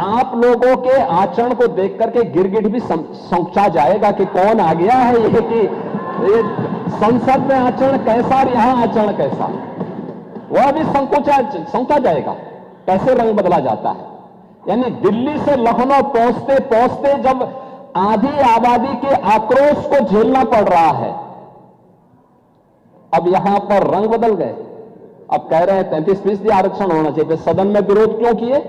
आप लोगों के आचरण को देख करके गिरगिट भी समझा जाएगा कि कौन आ गया है, ये संसद में आचरण कैसा और यहां आचरण कैसा, वह भी समझा जाएगा कैसे रंग बदला जाता है। यानी दिल्ली से लखनऊ पहुंचते पहुंचते जब आधी आबादी के आक्रोश को झेलना पड़ रहा है, अब यहां पर रंग बदल गए। अब कह रहे हैं 33% आरक्षण होना चाहिए, तो सदन में विरोध क्यों किए?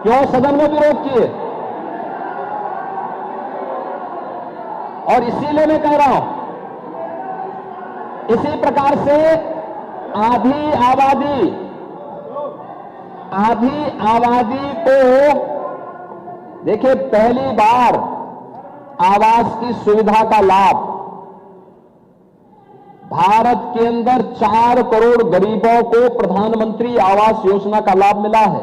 क्यों सदन में विरोध किए? और इसीलिए मैं कह रहा हूं, इसी प्रकार से आधी आबादी को देखिए, पहली बार आवास की सुविधा का लाभ भारत के अंदर 4 करोड़ गरीबों को प्रधानमंत्री आवास योजना का लाभ मिला है।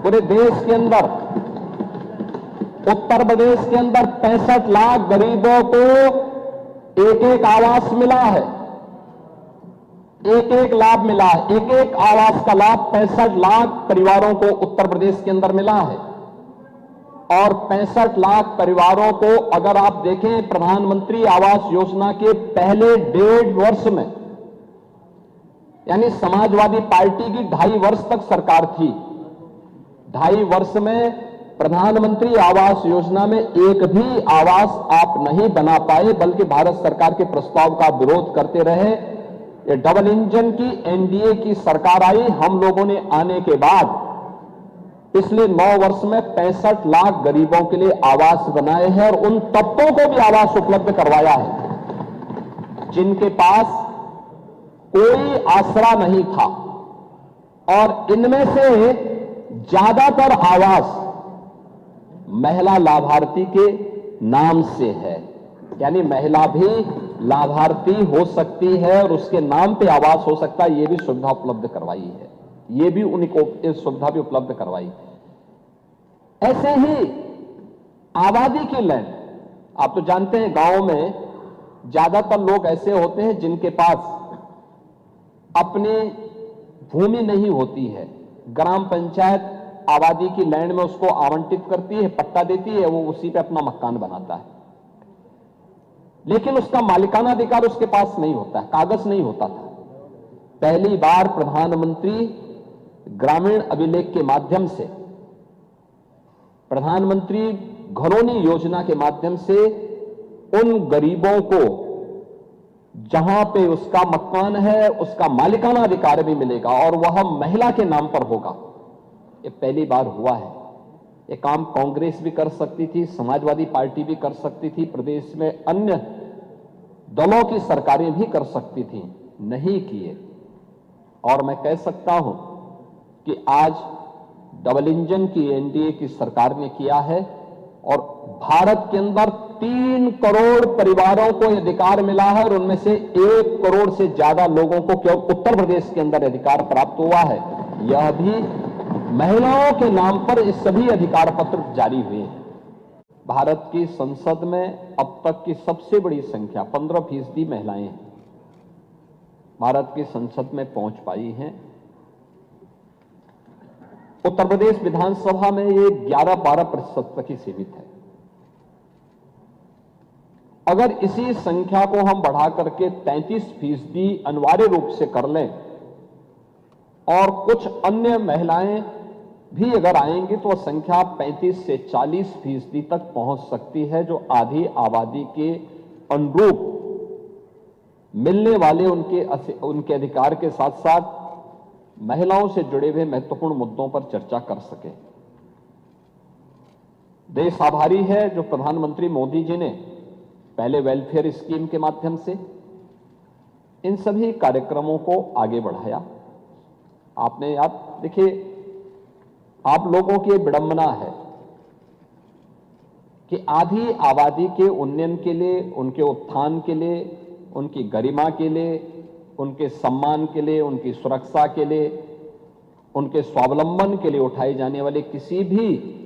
पूरे देश के अंदर, उत्तर प्रदेश के अंदर 65 लाख गरीबों को एक आवास मिला है, एक लाभ मिला है। एक आवास का लाभ 65 लाख परिवारों को उत्तर प्रदेश के अंदर मिला है। और 65 लाख परिवारों को अगर आप देखें, प्रधानमंत्री आवास योजना के पहले 1.5 वर्ष में, यानी समाजवादी पार्टी की 2.5 वर्ष तक सरकार थी, 2.5 वर्ष में प्रधानमंत्री आवास योजना में एक भी आवास आप नहीं बना पाए, बल्कि भारत सरकार के प्रस्ताव का विरोध करते रहे। ये डबल इंजन की एनडीए की सरकार आई, हम लोगों ने आने के बाद पिछले 9 वर्ष में 65 लाख गरीबों के लिए आवास बनाए हैं और उन तबकों को भी आवास उपलब्ध करवाया है जिनके पास कोई आसरा नहीं था। और इनमें से ज्यादातर आवास महिला लाभार्थी के नाम से है, यानी महिला भी लाभार्थी हो सकती है और उसके नाम पे आवास हो सकता है। ये भी सुविधा उपलब्ध करवाई है, ये भी उनको सुविधा भी उपलब्ध करवाई। ऐसे ही आबादी की लैंड, आप तो जानते हैं गांव में ज्यादातर लोग ऐसे होते हैं जिनके पास अपनी भूमि नहीं होती है। ग्राम पंचायत आबादी की लैंड में उसको आवंटित करती है, पट्टा देती है, वो उसी पे अपना मकान बनाता है, लेकिन उसका मालिकाना अधिकार उसके पास नहीं होता है, कागज नहीं होता था। पहली बार प्रधानमंत्री ग्रामीण अभिलेख के माध्यम से, प्रधानमंत्री घरौनी योजना के माध्यम से उन गरीबों को जहां पे उसका मकान है उसका मालिकाना अधिकार भी मिलेगा और वह महिला के नाम पर होगा। ये पहली बार हुआ है। ये काम कांग्रेस भी कर सकती थी, समाजवादी पार्टी भी कर सकती थी, प्रदेश में अन्य दलों की सरकारें भी कर सकती थी, नहीं किए। और मैं कह सकता हूं कि आज डबल इंजन की एनडीए की सरकार ने किया है और भारत के अंदर 3 करोड़ परिवारों को यह अधिकार मिला है और उनमें से 1 करोड़ से ज्यादा लोगों को केवल उत्तर प्रदेश के अंदर अधिकार प्राप्त हुआ है। यह भी महिलाओं के नाम पर ये सभी अधिकार पत्र जारी हुए हैं। भारत की संसद में अब तक की सबसे बड़ी संख्या 15% महिलाएं भारत की संसद में पहुंच पाई हैं। उत्तर प्रदेश विधानसभा में ये 11-12% तक ही सीमित है। अगर इसी संख्या को हम बढ़ा करके 33% अनिवार्य रूप से कर लें और कुछ अन्य महिलाएं भी अगर आएंगी तो संख्या 35 से 40% तक पहुंच सकती है, जो आधी आबादी के अनुरूप मिलने वाले उनके अधिकार के साथ साथ महिलाओं से जुड़े हुए महत्वपूर्ण मुद्दों पर चर्चा कर सके। देश आभारी है जो प्रधानमंत्री मोदी जी ने पहले वेलफेयर स्कीम के माध्यम से इन सभी कार्यक्रमों को आगे बढ़ाया। आपने याद देखिए, आप लोगों की विडंबना है कि आधी आबादी के उन्नयन के लिए, उनके उत्थान के लिए, उनकी गरिमा के लिए, उनके सम्मान के लिए, उनकी सुरक्षा के लिए, उनके स्वावलंबन के लिए उठाए जाने वाले किसी भी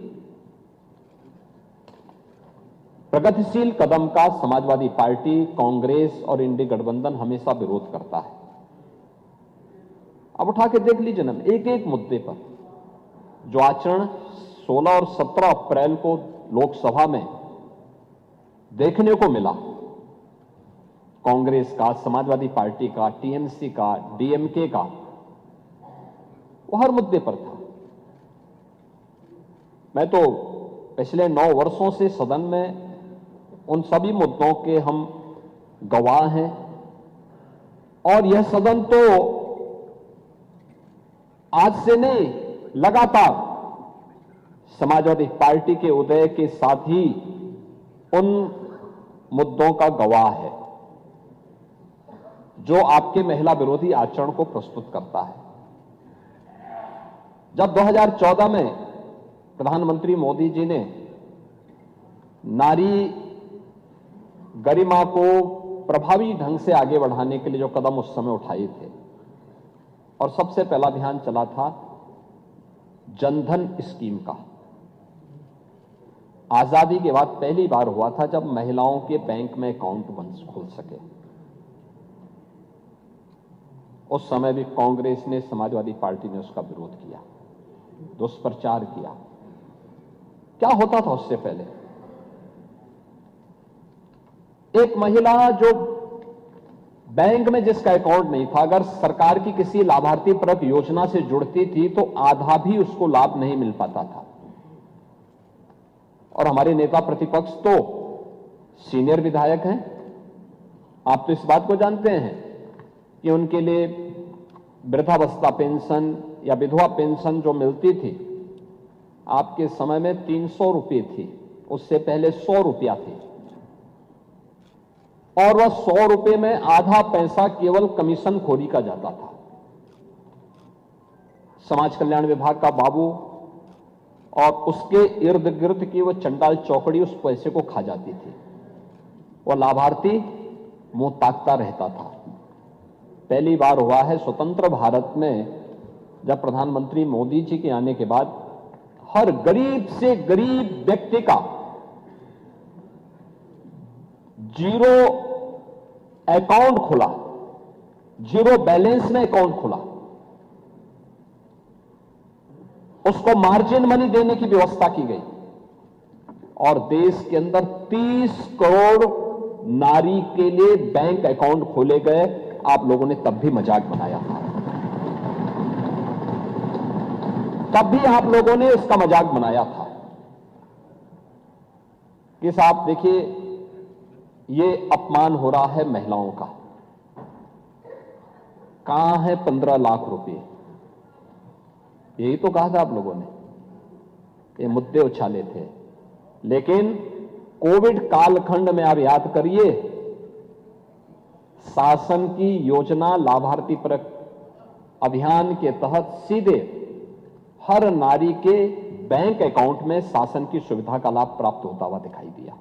प्रगतिशील कदम का समाजवादी पार्टी, कांग्रेस और इंडी गठबंधन हमेशा विरोध करता है। अब उठा के देख लीजिए ना, एक एक मुद्दे पर जो आचरण 16 और 17 अप्रैल को लोकसभा में देखने को मिला, कांग्रेस का, समाजवादी पार्टी का, टीएमसी का, डीएमके का, वो हर मुद्दे पर था। मैं तो पिछले 9 वर्षों से सदन में उन सभी मुद्दों के हम गवाह हैं, और यह सदन तो आज से नहीं, लगातार समाजवादी पार्टी के उदय के साथ ही उन मुद्दों का गवाह है जो आपके महिला विरोधी आचरण को प्रस्तुत करता है। जब 2014 में प्रधानमंत्री मोदी जी ने नारी गरिमा को प्रभावी ढंग से आगे बढ़ाने के लिए जो कदम उस समय उठाए थे, और सबसे पहला अभियान चला था जनधन स्कीम का। आजादी के बाद पहली बार हुआ था जब महिलाओं के बैंक में अकाउंट खोल सके। उस समय भी कांग्रेस ने, समाजवादी पार्टी ने उसका विरोध किया, दुष्प्रचार किया। क्या होता था उससे पहले? एक महिला जो बैंक में जिसका अकाउंट नहीं था, अगर सरकार की किसी लाभार्थी परक योजना से जुड़ती थी तो आधा भी उसको लाभ नहीं मिल पाता था। और हमारे नेता प्रतिपक्ष तो सीनियर विधायक हैं, आप तो इस बात को जानते हैं कि उनके लिए वृद्धावस्था पेंशन या विधवा पेंशन जो मिलती थी, आपके समय में 300 रुपये थी, उससे पहले 100 रुपया थी, और वह 100 रुपये में आधा पैसा केवल कमीशन खोरी का जाता था। समाज कल्याण विभाग का बाबू और उसके इर्द गिर्द की वह चंडाल चौकड़ी उस पैसे को खा जाती थी। वह लाभार्थी मुंह ताकता रहता था। पहली बार हुआ है स्वतंत्र भारत में, जब प्रधानमंत्री मोदी जी के आने के बाद हर गरीब से गरीब व्यक्ति का जीरो अकाउंट खुला, जीरो बैलेंस में अकाउंट खुला, उसको मार्जिन मनी देने की व्यवस्था की गई, और देश के अंदर 30 करोड़ नारी के लिए बैंक अकाउंट खोले गए। आप लोगों ने तब भी मजाक बनाया था, तब भी आप लोगों ने इसका मजाक बनाया था कि साहब देखिए ये अपमान हो रहा है महिलाओं का। कहां है 15 लाख रुपए? यही तो कहा था आप लोगों ने, ये मुद्दे उछाले थे। लेकिन कोविड कालखंड में आप याद करिए, शासन की योजना लाभार्थी परक अभियान के तहत सीधे हर नारी के बैंक अकाउंट में शासन की सुविधा का लाभ प्राप्त होता हुआ दिखाई दिया।